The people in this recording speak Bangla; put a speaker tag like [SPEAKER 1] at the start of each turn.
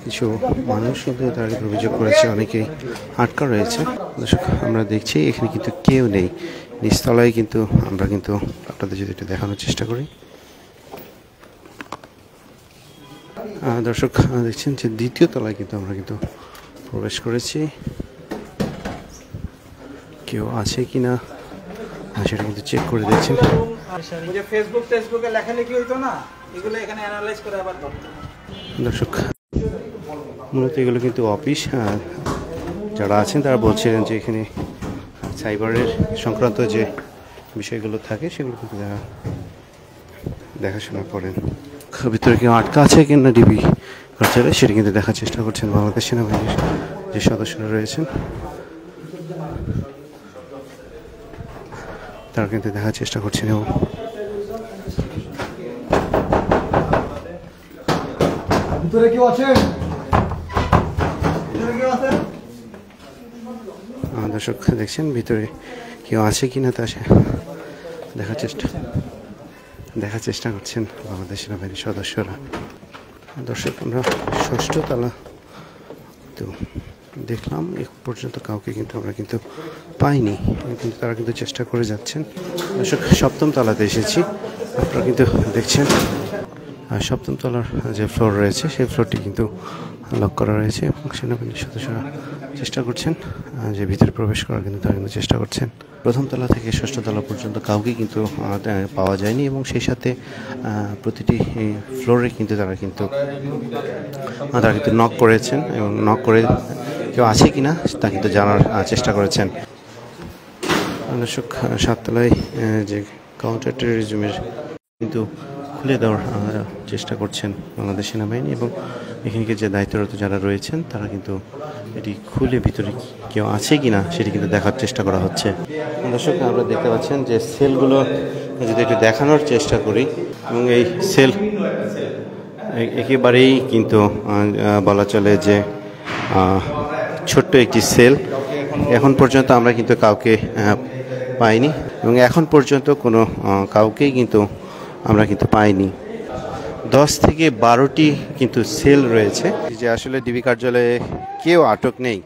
[SPEAKER 1] কিছু মানুষ কিন্তু তারা অভিযোগ করেছে অনেকেই আটকা রয়েছে। দর্শক আমরা দেখছি এখানে কিন্তু কেউ নেই, নিচতলায় কিন্তু আমরা কিন্তু আপনাদের যদি একটু দেখানোর চেষ্টা করি। দর্শক দেখছেন যে দ্বিতীয় তলায় কিন্তু আমরা কিন্তু প্রবেশ করেছি, কেউ আছে কিনা সেটা কিন্তু চেক করে দেখছেন। দর্শক মূলত এগুলো কিন্তু অফিস, যারা আছেন তারা বলছিলেন যে এখানে সাইবারের সংক্রান্ত যে বিষয়গুলো থাকে সেগুলো কিন্তু দেখাশোনা করেন। ভিতরে কেউ আটকা আছে কিনা ডিবি কার্যালয়ে সেটা কিন্তু দেখার চেষ্টা করছেন বাংলাদেশ সেনাবাহিনীর যে সদস্যরা রয়েছেন, তারা কিন্তু দেখার চেষ্টা করছেন। এবং দর্শক দেখছেন ভিতরে কেউ আছে কিনা তা দেখার চেষ্টা করছেন বাংলাদেশ সেনাবাহিনীর সদস্যরা। দর্শক আমরা ষষ্ঠ তলা তো দেখলাম, এ পর্যন্ত কাউকে কিন্তু আমরা কিন্তু পাইনি, কিন্তু তারা কিন্তু চেষ্টা করে যাচ্ছেন। দর্শক সপ্তম তলাতে এসেছি, আপনারা কিন্তু দেখছেন সপ্তম তলার যে ফ্লোর রয়েছে সেই ফ্লোরটি কিন্তু লক করা রয়েছে এবং সেনাবাহিনীর সদস্যরা চেষ্টা করছেন যে ভিতরে প্রবেশ করার, কিন্তু তারা কিন্তু চেষ্টা করছেন। প্রথম তলা থেকে ষষ্ঠ তলা পর্যন্ত কাউকে কিন্তু পাওয়া যায়নি এবং সেই সাথে প্রতিটি ফ্লোরে কিন্তু তারা কিন্তু নক করেছেন এবং নক করে কেউ আছে কিনা তা কিন্তু জানার চেষ্টা করেছেন। দর্শক সাততলায় যে কাউন্টার টেরোরিজমের কিন্তু খুলে দেওয়ার চেষ্টা করছেন বাংলাদেশ সেনাবাহিনী এবং এখানকে যে দায়িত্বরত যারা রয়েছেন তারা কিন্তু এটি খুলে ভিতরে কেউ আছে কিনা সেটি কিন্তু দেখার চেষ্টা করা হচ্ছে। দর্শক আমরা দেখতে পাচ্ছেন যে সেলগুলো যদি একটু দেখানোর চেষ্টা করি, এবং এই সেল একেবারেই কিন্তু বলা চলে যে ছোট্ট একটি সেল। এখন পর্যন্ত আমরা কিন্তু কাউকে পাইনি এবং এখন পর্যন্ত কোনো কাউকেই কিন্তু আমরা কিন্তু পাইনি। 10 থেকে 12টি কিন্তু সেল রয়েছে, যে আসলে ডিবি কার্যালয়ে কেউ আটক নেই।